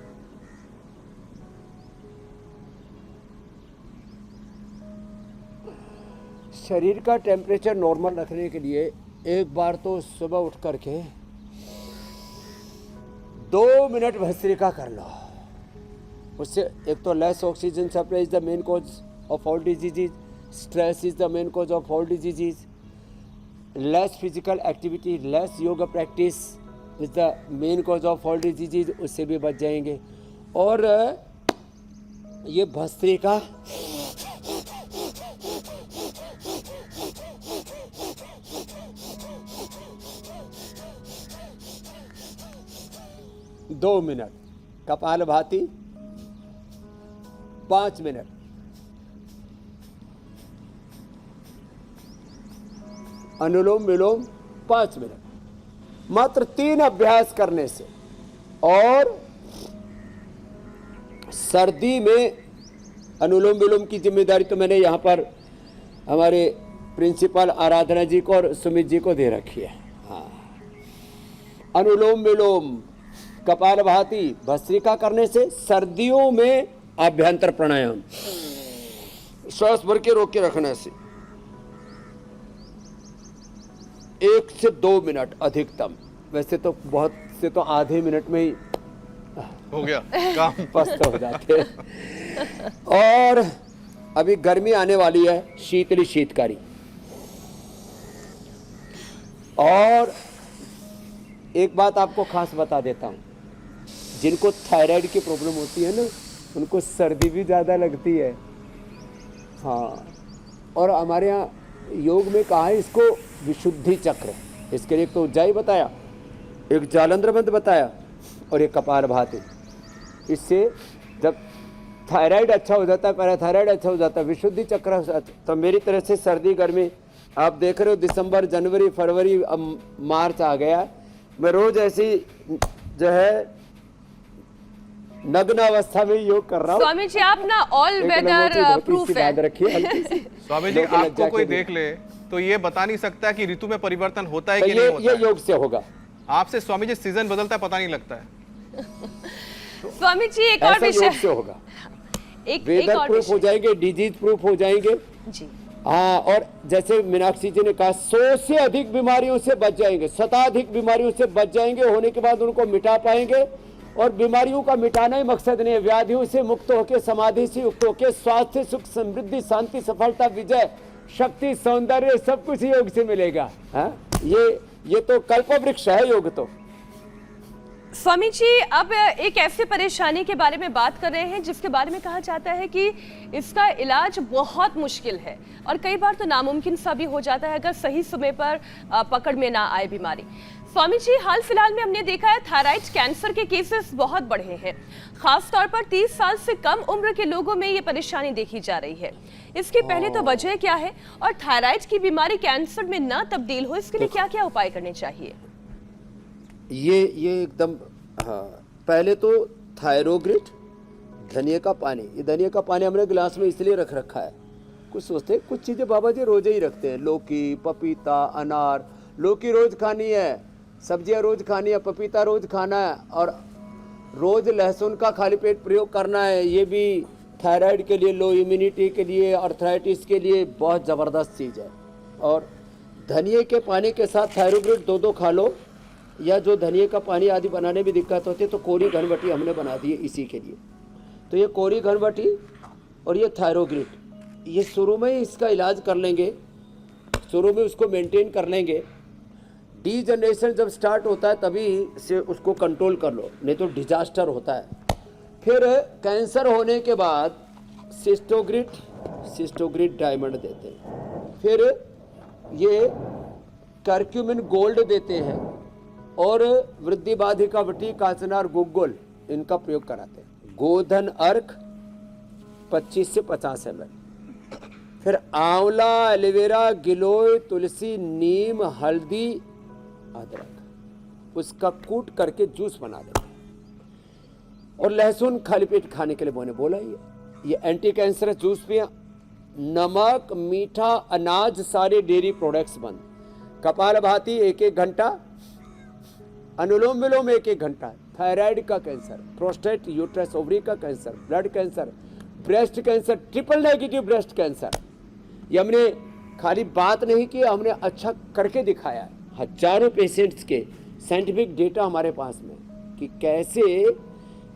S4: शरीर का टेम्परेचर नॉर्मल रखने के लिए एक बार तो सुबह उठ करके 2 मिनट भस्त्रिका कर लो। उससे एक तो less oxygen supply is the main cause of all disease, stress is the main cause of all disease, less physical activity, less yoga practice is the main cause of all disease, उससे भी बच जाएंगे। और ये भस्त्रिका दो मिनट, कपालभाति 5 मिनट, अनुलोम विलोम 5 minute, मात्र 3 अभ्यास करने से। और सर्दी में अनुलोम विलोम की जिम्मेदारी तो मैंने यहाँ पर हमारे प्रिंसिपल आराधना जी को और सुमित जी को दे रखी है। हाँ, अनुलोम विलोम, कपालभाति, भस्त्रिका करने से, सर्दियों में आभ्यंतर प्राणायाम, श्वास भर के रोक के रखने से 1 से 2 मिनट अधिकतम, वैसे तो बहुत से तो आधे मिनट में ही
S2: हो गया काम,
S4: पस्त हो जाते हैं। और अभी गर्मी आने वाली है, शीतली शीतकारी। और एक बात आपको खास बता देता हूं, जिनको थायराइड की प्रॉब्लम होती है ना, उनको सर्दी भी ज़्यादा लगती है। हाँ, और हमारे यहाँ योग में कहा है इसको विशुद्धि चक्र, इसके लिए एक तो उज्जाई बताया, एक जालंधर बंद बताया, और एक कपालभाति। इससे जब थायराइड अच्छा हो जाता है, पैराथायराइड अच्छा हो जाता है, विशुद्धि चक्र। तो मेरी तरह से सर्दी गर्मी आप देख रहे हो, दिसंबर, जनवरी, फरवरी, अब मार्च आ गया, मैं रोज ऐसी जो है नग्न अवस्था में योग कर रहा हूँ।
S1: स्वामी जी, आप ना ऑल वेदर प्रूफ है।
S2: स्वामी जी, आपको कोई देख ले तो ये बता नहीं सकता कि ऋतु में परिवर्तन होता है कि नहीं होता
S4: ये योग से होगा।
S2: आपसे स्वामी जी सीजन बदलता है, पता नहीं लगता है।
S1: स्वामी जी, एक और विषय
S4: से होगा,
S1: एक
S4: वेदर
S1: और
S4: प्रूफ हो जाएंगे, डिजीज प्रूफ हो जाएंगे
S1: जी।
S4: हाँ, और जैसे मीनाक्षी जी ने कहा, 100 से अधिक बीमारियों से बच जाएंगे, शताधिक बीमारियों से बच जाएंगे, होने के बाद उनको मिटा पाएंगे। और बीमारियों का मिटाना ही मकसद नहीं है, व्याधियों से मुक्त होकर, समाधि से युक्त होकर, स्वास्थ्य, सुख, समृद्धि, शांति, सफलता, विजय, शक्ति, सौंदर्य, सब कुछ योग से मिलेगा। हाँ, ये तो कल्पवृक्ष है योग तो।
S1: स्वामी जी, अब एक ऐसी परेशानी के बारे में बात कर रहे हैं जिसके बारे में कहा जाता है कि इसका इलाज बहुत मुश्किल है और कई बार तो नामुमकिन सा भी हो जाता है अगर सही समय पर पकड़ में ना आए बीमारी। स्वामी जी, हाल फिलहाल में हमने देखा है थायराइड कैंसर के केसेस बहुत बढ़े हैं, खास तौर पर 30 साल से कम उम्र के लोगों में ये परेशानी देखी जा रही है। इसकी पहले तो वजह क्या है और थायराइड की बीमारी कैंसर में ना तब्दील हो, इसके लिए क्या क्या उपाय करने चाहिए?
S4: ये एकदम हाँ, पहले तो थायरोग्रिट, धनिया का पानी। ये धनिया का पानी हमने गिलास में इसलिए रख रखा है, कुछ सोचते हैं कुछ चीज़ें बाबा जी रोज ही रखते हैं, लौकी, पपीता, अनार। लौकी रोज खानी है, सब्जियां रोज खानी है, पपीता रोज खाना है, और रोज लहसुन का खाली पेट प्रयोग करना है। ये भी थायराइड के लिए, लो इम्यूनिटी के लिए, आर्थराइटिस के लिए बहुत ज़बरदस्त चीज़ है। और धनिए के पानी के साथ थायरोग्रिट 2-2 खा लो, या जो धनिए का पानी आदि बनाने में दिक्कत होती है तो कोरी घनवटी हमने बना दी है इसी के लिए। तो ये कोरी घनवटी और ये थायरोग्रिट, ये शुरू में ही इसका इलाज कर लेंगे, शुरू में उसको मेंटेन कर लेंगे। डीजनरेशन जब स्टार्ट होता है तभी से उसको कंट्रोल कर लो, नहीं तो डिजास्टर होता है। फिर कैंसर होने के बाद सिस्टोग्रिड डायमंड देते हैं, फिर ये कर्क्यूमिन गोल्ड देते हैं और वृद्धि बाधिका वटी कांचनार गुग्गुल इनका प्रयोग कराते हैं। गोधन अर्क 25 से 50 ml, फिर आंवला, एलोवेरा, गिलोय, तुलसी, नीम, हल्दी, अदरक उसका कूट करके जूस बना देते हैं। और लहसुन खाली पेट खाने के लिए मैंने बोला ये एंटी कैंसरस जूस पिया। नमक, मीठा, अनाज, सारे डेयरी प्रोडक्ट्स बंद। कपालभाति 1-1 घंटा, अनुलोम विलोम 1-1 घंटा। थायराइड का कैंसर, प्रोस्टेट, यूट्रस, ओवरी का cancer, blood cancer, breast cancer, triple negative breast cancer, ये हमने खाली बात नहीं की, हमने अच्छा करके दिखाया। हजारों पेशेंट्स के साइंटिफिक डेटा हमारे पास में कि कैसे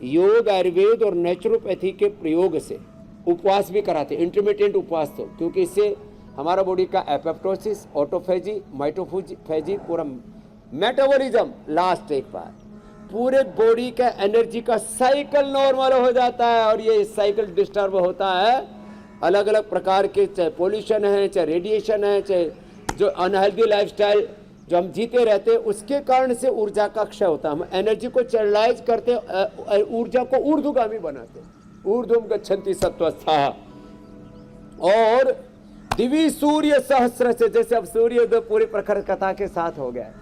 S4: योग, आयुर्वेद और नेचुरोपैथी के प्रयोग से उपवास भी कराते, इंटरमिटेंट उपवास, तो क्योंकि इससे हमारा बॉडी का एपोप्टोसिस, ऑटोफेजी, माइटोफेजी, पूरा मेटाबॉलिज्म लास्ट एक बार पूरे बॉडी का एनर्जी का साइकिल नॉर्मल हो जाता है। और ये साइकिल डिस्टर्ब होता है अलग अलग प्रकार के, चाहे पोल्यूशन है, चाहे रेडिएशन है, चाहे जो अनहेल्दी लाइफस्टाइल जो हम जीते रहते हैं, उसके कारण से ऊर्जा का क्षय होता है। हम एनर्जी को चैनलाइज करते, ऊर्जा को ऊर्ध्वगामी बनाते, ऊर्ध्वम गच्छन्ति सत्वस्था। और दिवि सूर्य सहस्र से, जैसे अब सूर्योदय पूरी प्रखर कथा के साथ हो गया,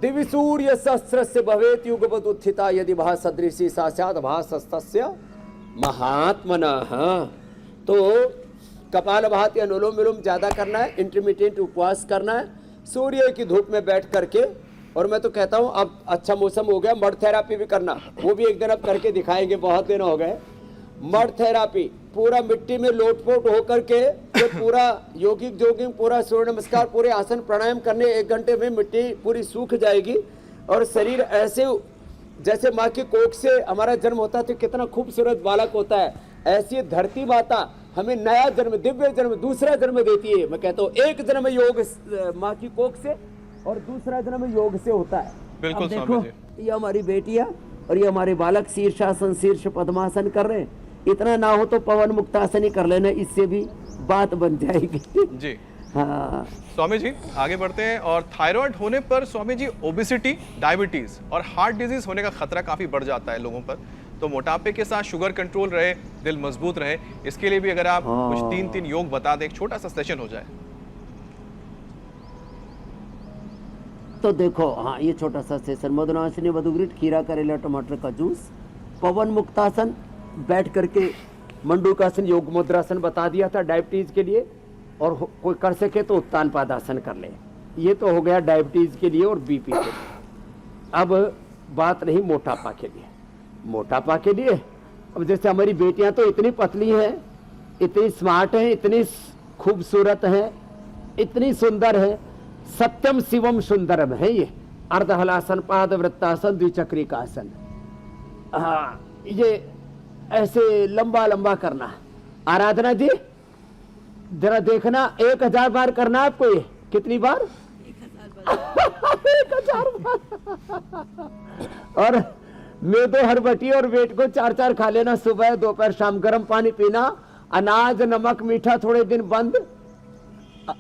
S4: दिवि सूर्य सहस्र से भवेत युगपद उत्थिता यदि भास सदृशी साक्षात भासस्तस्य महात्मनः। तो कपालभाति, अनुलोम विलोम ज्यादा करना है, इंटरमिटेंट उपवास करना है, सूर्य की धूप में बैठ करके। और मैं तो कहता हूँ अब अच्छा मौसम हो गया, मड थेरापी भी करना, वो भी एक दिन अब करके दिखाएंगे, बहुत दिन हो गए। मड थेरापी पूरा मिट्टी में लोटपोट होकर के तो पूरा योगिक जोगिंग, पूरा सूर्य नमस्कार, पूरे आसन प्राणायाम करने 1 घंटे में मिट्टी पूरी सूख जाएगी और शरीर ऐसे जैसे माँ की कोख से हमारा जन्म होता है तो कितना खूबसूरत बालक होता है, ऐसी धरती माता हमें नया जन्म, दिव्य जन्म, दूसरा जन्म देती है। मैं कहता हूँ एक जन्म योग माँ की कोख से और दूसरा जन्म योग से होता है।
S2: बिल्कुल
S4: अब देखो, ये हमारी बेटियां और ये हमारे बालक शीर्षासन, शीर्ष पद्मासन कर रहे हैं। इतना ना हो तो पवन मुक्तासन ही कर लेना, इससे भी बात बन जाएगी।
S2: जी
S4: हाँ
S2: स्वामी जी आगे बढ़ते हैं। और थायराइड होने पर स्वामी जी ओबेसिटी, डायबिटीज और हार्ट डिजीज होने का खतरा काफी बढ़ जाता है लोगों पर। तो मोटापे के साथ शुगर कंट्रोल रहे, दिल मजबूत रहे, इसके लिए भी अगर आप कुछ 3 योग बता दें, एक छोटा सा सेशन हो जाए।
S3: तो देखो, हाँ ये छोटा सा सेशन, मधुनाशिनी, मधुग्रिट, खीरा, करेला, टमाटर का जूस, पवन मुक्तासन, बैठ करके मंडूकासन, योग मुद्रासन बता दिया था डायबिटीज के लिए, और कोई कर सके तो उत्तान पादासन कर ले। ये तो हो गया डायबिटीज के लिए और बीपी के लिए। अब बात रही मोटापा के लिए। मोटापा के लिए अब जैसे हमारी बेटियां तो इतनी पतली हैं, इतनी स्मार्ट हैं, इतनी खूबसूरत हैं, इतनी सुंदर है, सत्यम शिवम सुंदरम है ये। अर्धहलासन, पाद वृत्तासन, द्विचक्रिकासन, हाँ ये ऐसे लंबा लंबा करना। आराधना जी जरा देखना, 1000 बार करना आपको। ये कितनी बार? 1000 बार। और मेदो हरबटी और वेट को 4-4 खा लेना, सुबह दोपहर शाम, गर्म पानी पीना, अनाज, नमक, मीठा थोड़े दिन बंद,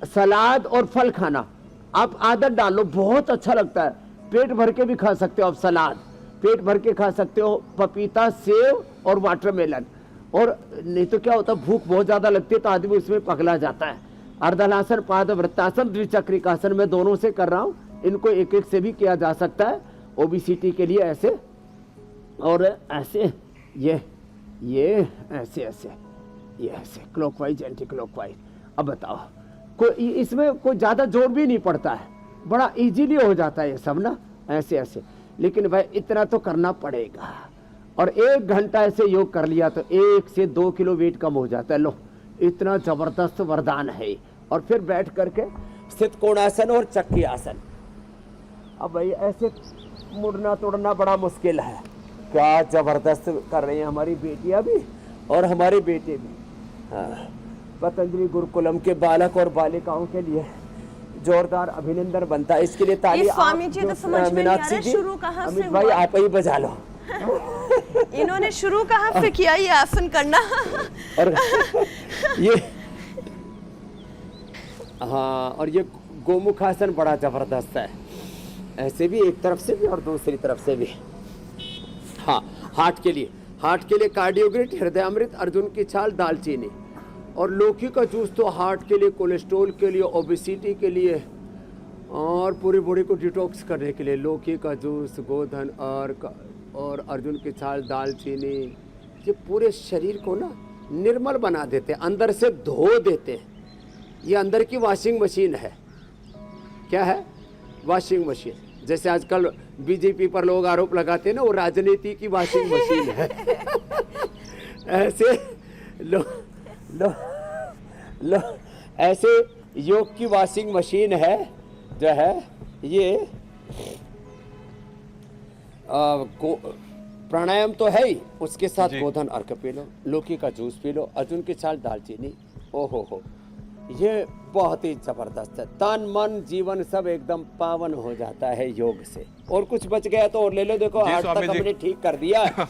S3: सलाद और फल खाना। आप आदत डालो, बहुत अच्छा लगता है। पेट भर के भी खा सकते हो आप सलाद, पेट भर के खा सकते हो पपीता, सेब और वाटरमेलन। और नहीं तो क्या होता, भूख बहुत ज्यादा लगती है तो आदमी उसमें पगला जाता है। अर्धलासन, पाद वृत्तासन, द्विचक्रिकासन मैं दोनों से कर रहा हूँ, इनको एक एक से भी किया जा सकता है ओबेसिटी के लिए। ऐसे और ऐसे, ये ऐसे ऐसे, ये ऐसे क्लॉकवाइज, एंटी क्लॉकवाइज। अब बताओ, कोई इसमें कोई ज्यादा जोर भी नहीं पड़ता है, बड़ा इजीली हो जाता है ये सब ना, ऐसे ऐसे। लेकिन भाई इतना तो करना पड़ेगा। और 1 घंटा ऐसे योग कर लिया तो 1 से 2 किलो वेट कम हो जाता है। लो, इतना जबरदस्त वरदान है। और फिर बैठ करके स्थित कोणासन और चक्की आसन। अब भाई ऐसे मुड़ना तोड़ना बड़ा मुश्किल है। क्या जबरदस्त कर रही हैं हमारी बेटियां भी और हमारे बेटे भी। हाँ, पतंजलि गुरुकुलम के बालक और बालिकाओं के लिए
S4: जोरदार अभिनंदन बनता है। इसके लिए ताली
S1: ये स्वामी
S4: आप
S1: जी
S4: जो,
S1: तो समझ में नहीं आ
S4: मीनाक्षी
S1: रहा है,
S4: जी,
S1: शुरू कहाँ से
S4: अमित भाई
S1: हुआ?
S4: आप ही बजा लो।
S1: इन्होंने शुरू कहाँ से किया ये आसन करना?
S4: और ये हाँ, और ये गोमुखासन बड़ा जबरदस्त है, ऐसे भी एक तरफ से भी और दूसरी तरफ से भी। हाँ, हार्ट के लिए कार्डियोग्रिट, हृदयामृत, अर्जुन की छाल, दालचीनी और लौकी का जूस तो हार्ट के लिए, कोलेस्ट्रॉल के लिए, ओबेसिटी के लिए और पूरी बॉडी को डिटॉक्स करने के लिए लौकी का जूस, गोधन और अर्जुन की छाल, दालचीनी, ये पूरे शरीर को ना निर्मल बना देते हैं, अंदर से धो देते हैं। ये अंदर की वॉशिंग मशीन है। क्या है? Washing machine. जैसे आजकल बीजेपी पर लोग आरोप लगाते हैं ना, वो राजनीति की वॉशिंग मशीन है। ऐसे लो ऐसे योग की वॉशिंग मशीन है जो है ये। प्राणायाम तो है ही, उसके साथ गोधन अर्क पी लो, लौकी का जूस पी लो, अर्जुन की छाल, दालचीनी। ओहो हो, ये बहुत ही जबरदस्त है। तन मन जीवन सब एकदम पावन हो जाता है योग से। और कुछ बच गया तो और ले लो, देखो हार्ट तक हमने ठीक कर दिया।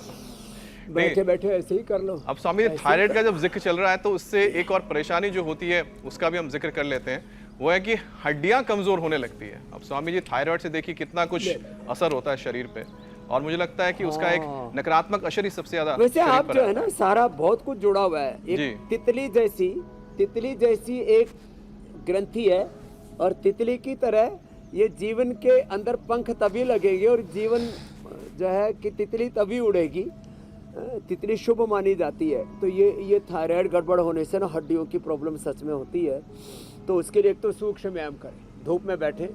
S4: बैठे बैठे ऐसे ही कर लो।
S2: अब स्वामी जी, थायराइड का जब जिक्र चल रहा है तो उससे एक और परेशानी जो होती है उसका भी हम जिक्र कर लेते हैं, वो है कि हड्डियां कमजोर होने लगती है। अब स्वामी जी, थायराइड से देखिए कितना कुछ असर होता है शरीर पे, और मुझे लगता है कि उसका एक नकारात्मक असर ही सबसे ज्यादा।
S4: वैसे आप जो है ना, सारा बहुत कुछ जुड़ा हुआ है। एक तितली जैसी एक ग्रंथि है, और तितली की तरह ये जीवन के अंदर पंख तभी लगेंगे और जीवन जो है कि तितली तभी उड़ेगी। तितली शुभ मानी जाती है। तो ये थायराइड गड़बड़ होने से ना हड्डियों की प्रॉब्लम सच में होती है। तो उसके लिए एक तो सूक्ष्म व्यायाम करें, धूप में बैठे।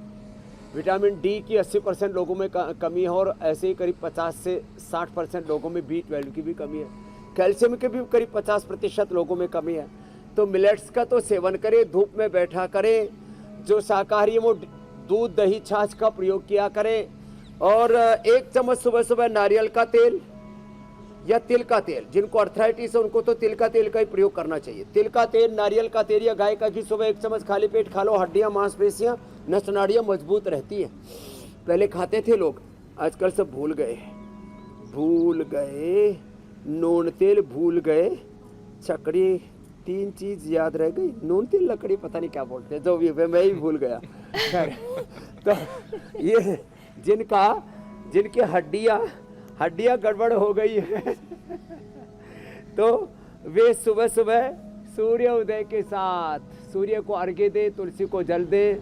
S4: विटामिन डी की 80% लोगों में कमी है, और ऐसे ही करीब 50 से 60% लोगों में B12 की भी कमी है। कैल्शियम की भी करीब 50% लोगों में कमी है। तो मिलेट्स का तो सेवन करें, धूप में बैठा करें। जो शाकाहारी है वो दूध, दही, छाछ का प्रयोग किया करें। और 1 चम्मच सुबह सुबह नारियल का तेल या तिल का तेल, जिनको अर्थराइटिस है उनको तो तिल का तेल का ही प्रयोग करना चाहिए। तिल का तेल, नारियल का तेल या गाय का घी सुबह 1 चम्मच खाली पेट खा लो। हड्डियां, मांसपेशियां, नस नाड़ियां मजबूत रहती है। पहले खाते थे लोग, आजकल सब भूल गए। नून तेल भूल गए, चकड़ी, 3 चीज याद रह गई, नून तेल, लकड़ी, पता नहीं क्या बोलते हैं, जो भी मैं ही भूल गया। तो ये जिनकी हड्डियां गड़बड़ हो गई है तो वे सुबह सुबह सूर्य उदय के साथ सूर्य को अर्घ्य दे, तुलसी को जल दे।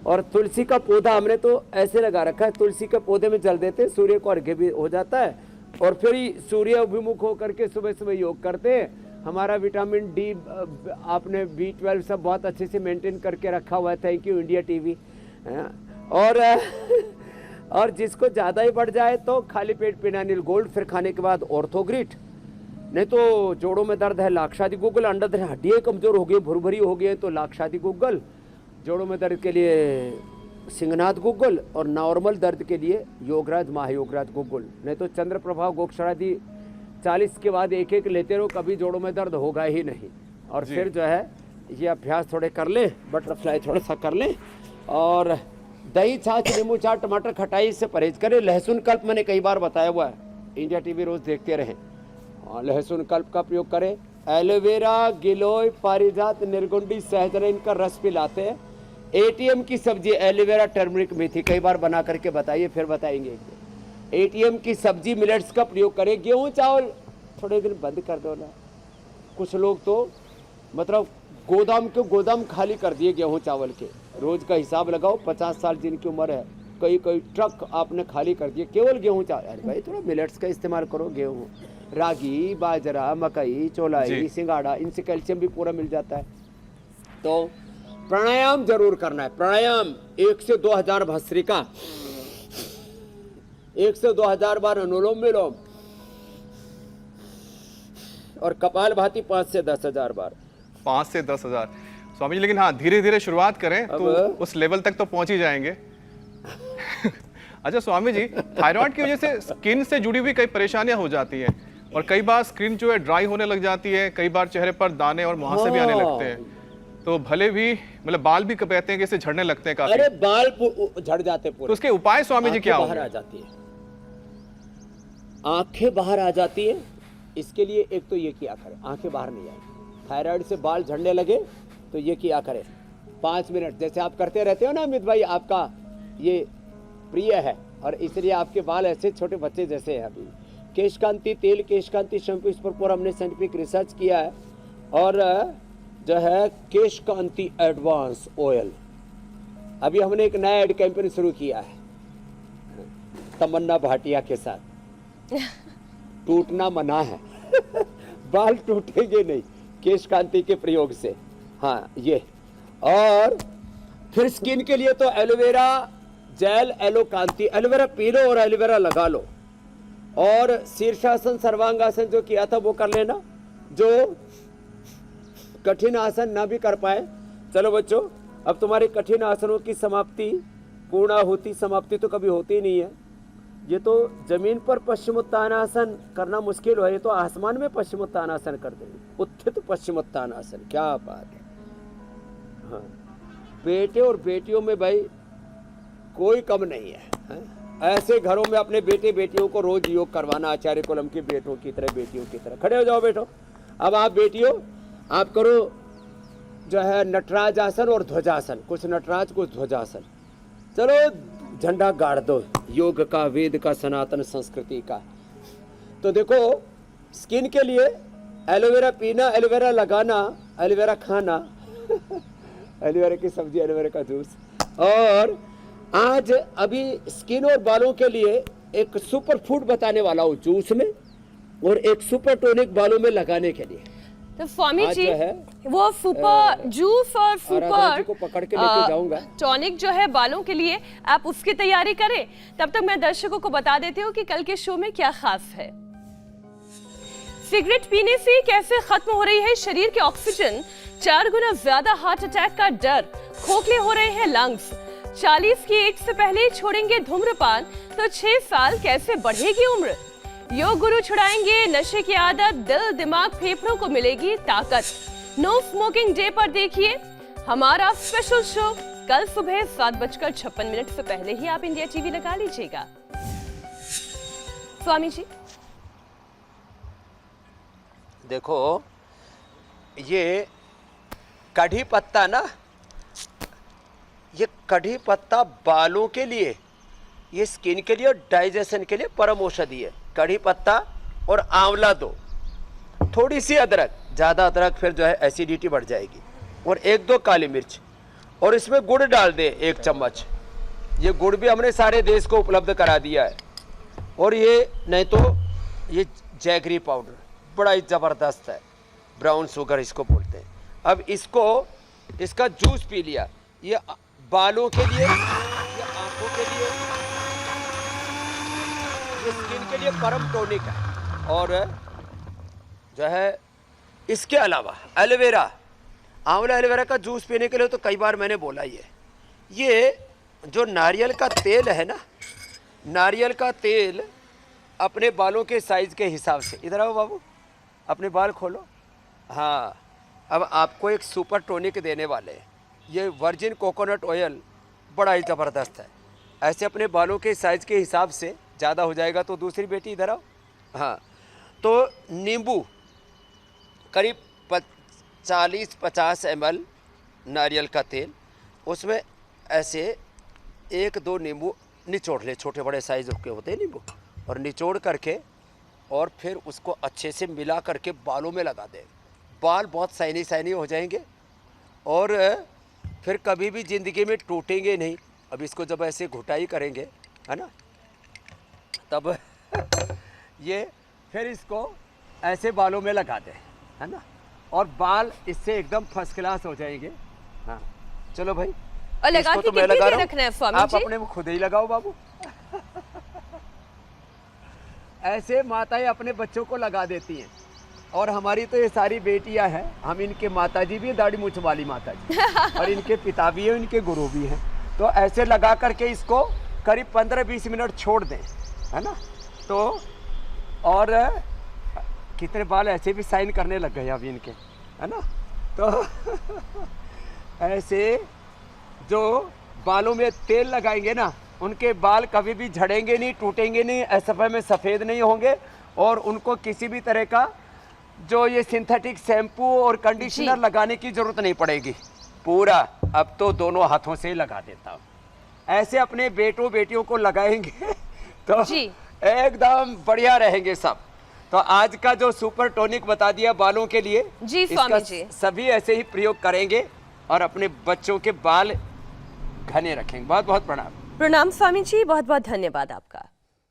S4: और तुलसी का पौधा हमने तो ऐसे लगा रखा है, तुलसी के पौधे में जल देते, सूर्य को अर्घ्य भी हो जाता है। और फिर ही सूर्य अभिमुख होकर के सुबह सुबह योग करते। हमारा विटामिन डी, आपने B12 सब बहुत अच्छे से मेंटेन करके रखा हुआ है। Thank you India TV. और जिसको ज़्यादा ही बढ़ जाए तो खाली पेट पिनानिल गोल्ड, फिर खाने के बाद ऑर्थोग्रिट। नहीं तो जोड़ों में दर्द है, लाक्षादि गुग्गल। अंडा दर हड्डियाँ कमजोर हो गई, भुरभुरी हो गई है तो लाक्षादि गुग्गल। जोड़ों में दर्द के लिए सिंहनाथ गुग्गल, और नॉर्मल दर्द के लिए योगराज, महायोगराज गुग्गल। नहीं तो चंद्र प्रभाव गोक्षरादि 40 के बाद एक एक लेते रहो, कभी जोड़ों में दर्द होगा ही नहीं। और फिर जो है ये अभ्यास थोड़े कर ले, बटरफ्लाई थोड़ा सा कर ले, और दही, छाछ, नींबू चाट, टमाटर, खटाई से परहेज करें। लहसुन कल्प मैंने कई बार बताया हुआ है, इंडिया टीवी रोज देखते रहें। लहसुन कल्प का प्रयोग करें। एलोवेरा, गिलोय, पारिजात, निर्गुंडी, सहजन, इनका रस पिलाते हैं। एटीएम की सब्जी, एलोवेरा, टर्मरिक, मेथी, कई बार बना करके बताइए, फिर बताएंगे। एटीएम की सब्जी, मिलेट्स का प्रयोग करें। गेहूं चावल थोड़े दिन बंद कर दो ना। कुछ लोग तो मतलब गोदाम खाली कर दिए गेहूं चावल के। रोज का हिसाब लगाओ, 50 साल जिनकी उम्र है, कई ट्रक आपने खाली कर दिए केवल गेहूं चावल। अरे भाई थोड़ा मिलेट्स का इस्तेमाल करो। गेहूं, रागी, बाजरा, मकई, चौलाई, सिंगाड़ा, इनसे कैल्शियम भी पूरा मिल जाता है। तो प्राणायाम जरूर करना है। प्राणायाम 1 से 2000 भस्त्रिका, 1 से 2000 बार अनुलोम विलोम, और कपालभाति 5 से 10,000 बार।
S2: 5 से 10,000 स्वामी जी। लेकिन हाँ, धीरे धीरे शुरुआत करें तो उस लेवल तक तो पहुंच ही जाएंगे। अच्छा स्वामी जी, थायराइड की वजह से स्किन से जुड़ी हुई कई परेशानियां हो जाती हैं, और कई बार स्किन जो है ड्राई होने लग जाती है, कई बार चेहरे पर दाने और मुहासे भी आने लगते हैं। तो भले भी मतलब बाल भी कहते हैं कि इससे झड़ने लगते हैं काफी,
S4: अरे बाल झड़ जाते पूरे।
S2: तो उसके उपाय स्वामी जी क्या
S4: बाहर आ
S2: होंगे?
S4: जाती है, आंखें बाहर आ जाती है। इसके लिए एक तो ये किया करें, आंखें बाहर नहीं आए। थायराइड से बाल झड़ने लगे तो ये किया करें 5 मिनट, जैसे आप करते रहते हो ना अमित भाई, आपका ये प्रिय है और इसलिए आपके बाल ऐसे छोटे बच्चे जैसे हैं। अभी केश कांति तेल, केश कांति शैम्पू, इस पर पूरा हमने साइंटिफिक रिसर्च किया है। और जो है केश कांति एडवांस ऑयल, अभी हमने एक नया एड कैंपेन शुरू किया है तमन्ना भाटिया के साथ। टूटना मना है बाल टूटेंगे नहीं केश कांति के प्रयोग से। हाँ ये, और फिर स्किन के लिए तो एलोवेरा जेल, एलो कांति, एलोवेरा पी लो और एलोवेरा लगा लो। और शीर्षासन सर्वांगासन जो किया था वो कर लेना, जो कठिन आसन ना भी कर पाए। चलो बच्चों, अब तुम्हारे कठिन आसनों की समाप्ति, पूर्णाहुति समाप्ति तो कभी होती नहीं है। ये तो जमीन पर पश्चिमोत्तानासन करना मुश्किल है, ये तो आसमान में पश्चिमोत्तानासन कर देंगे, उत्थित पश्चिमोत्तानासन। क्या बात है। हाँ, बेटे और बेटियों में भाई कोई कम नहीं है, है? ऐसे घरों में अपने बेटे बेटियों को रोज योग करवाना, आचार्य कुलम के बेटों की तरह, बेटियों की तरह। खड़े हो जाओ बेटो। अब आप बेटियों आप करो जो है नटराज आसन और ध्वजासन, कुछ नटराज कुछ ध्वजासन। चलो झंडा गाड़ दो योग का, वेद का, सनातन संस्कृति का। तो देखो स्किन के लिए एलोवेरा पीना, एलोवेरा लगाना, एलोवेरा खाना एलोवेरा की सब्जी, एलोवेरा का जूस। और आज अभी स्किन और बालों के लिए एक सुपर फूड बताने वाला हूँ जूस में, और एक सुपर टॉनिक बालों में लगाने के लिए।
S1: तो स्वामी
S4: आज
S1: जी
S4: जो है,
S1: वो सुपर जूस और
S4: आराधना जी को पकड़ के लेके जाऊंगा।
S1: टॉनिक जो है बालों के लिए, आप उसकी तैयारी करें। तब तक मैं दर्शकों को बता देती हूँ कि कल के शो में क्या खास है। सिगरेट पीने से कैसे खत्म हो रही है शरीर की ऑक्सीजन, 4 गुना ज्यादा हार्ट अटैक का डर, खोखले हो रहे हैं लंग्स, 40 की एज से पहले छोड़ेंगे धूम्रपान तो 6 साल कैसे बढ़ेगी उम्र, योग गुरु छुड़ाएंगे नशे की आदत, दिल दिमाग फेफड़ों को मिलेगी ताकत। नो स्मोकिंग डे पर देखिए हमारा स्पेशल शो कल सुबह 7:56 से पहले ही आप इंडिया टीवी लगा लीजिएगा। स्वामी जी
S4: देखो ये कढ़ी पत्ता ना, ये कढ़ी पत्ता बालों के लिए, ये स्किन के लिए और डाइजेशन के लिए परम औषधि है। कढ़ी पत्ता और आंवला दो, थोड़ी सी अदरक, ज़्यादा अदरक फिर जो है एसिडिटी बढ़ जाएगी, और 1-2 काली मिर्च, और इसमें गुड़ डाल दे 1 चम्मच। ये गुड़ भी हमने सारे देश को उपलब्ध करा दिया है। और ये नहीं तो ये जैगरी पाउडर बड़ा ही ज़बरदस्त है, ब्राउन शुगर इसको बोलते हैं। अब इसको, इसका जूस पी लिया, ये बालों के लिए, ये आंखों के लिए, ये स्किन के लिए परम टॉनिक है। और जो है इसके अलावा एलोवेरा, आंवला एलोवेरा का जूस पीने के लिए तो कई बार मैंने बोला ये जो नारियल का तेल है ना, नारियल का तेल अपने बालों के साइज के हिसाब से, इधर आओ बाबू, अपने बाल खोलो। हाँ, अब आपको एक सुपर टॉनिक देने वाले हैं। ये वर्जिन कोकोनट ऑयल बड़ा ही ज़बरदस्त है। ऐसे अपने बालों के साइज़ के हिसाब से, ज़्यादा हो जाएगा तो दूसरी बेटी इधर आओ। हाँ, तो नींबू करीब 40-50 ml नारियल का तेल, उसमें ऐसे 1-2 नींबू निचोड़ ले, छोटे बड़े साइज़ के होते हैं नींबू, और निचोड़ करके और फिर उसको अच्छे से मिला करके बालों में लगा दे। बाल बहुत शाइनी शाइनी हो जाएंगे और फिर कभी भी ज़िंदगी में टूटेंगे नहीं। अब इसको जब ऐसे घुटाई करेंगे, है ना, तब ये फिर इसको ऐसे बालों में लगा दें, है ना, और बाल इससे एकदम फर्स्ट क्लास हो जाएंगे। हाँ, चलो भाई,
S1: और लगा
S4: इसको
S1: के
S4: तो मैं
S1: कितनी
S4: लगा
S1: देर
S4: रहा
S1: रखना है
S4: हूँ,
S1: स्वामी
S4: आप
S1: जी?
S4: अपने में खुद ही लगाओ बाबू। ऐसे माताएं अपने बच्चों को लगा देती हैं, और हमारी तो ये सारी बेटियां हैं, हम इनके माताजी भी, दाढ़ी मूंछ वाली माताजी, और इनके पिता भी हैं, इनके गुरु भी हैं। तो ऐसे लगा करके इसको करीब 15-20 मिनट छोड़ दें, है ना। तो और कितने बाल ऐसे भी साइन करने लग गए अभी इनके, है ना। तो ऐसे जो बालों में तेल लगाएंगे ना, उनके बाल कभी भी झड़ेंगे नहीं, टूटेंगे नहीं, सफ़ेद में सफ़ेद नहीं होंगे, और उनको किसी भी तरह का जो ये सिंथेटिक शैम्पू और कंडीशनर लगाने की ज़रूरत नहीं पड़ेगी। पूरा अब तो दोनों हाथों से ही लगा देता हूँ। ऐसे अपने बेटों बेटियों को लगाएंगे तो एकदम बढ़िया रहेंगे सब। तो आज का जो सुपर टॉनिक बता दिया बालों के लिए,
S1: जी स्वामी जी,
S4: सभी ऐसे ही प्रयोग करेंगे और अपने बच्चों के बाल घने रखेंगे। बहुत बहुत प्रणाम।
S1: प्रणाम स्वामी जी, बहुत बहुत धन्यवाद आपका।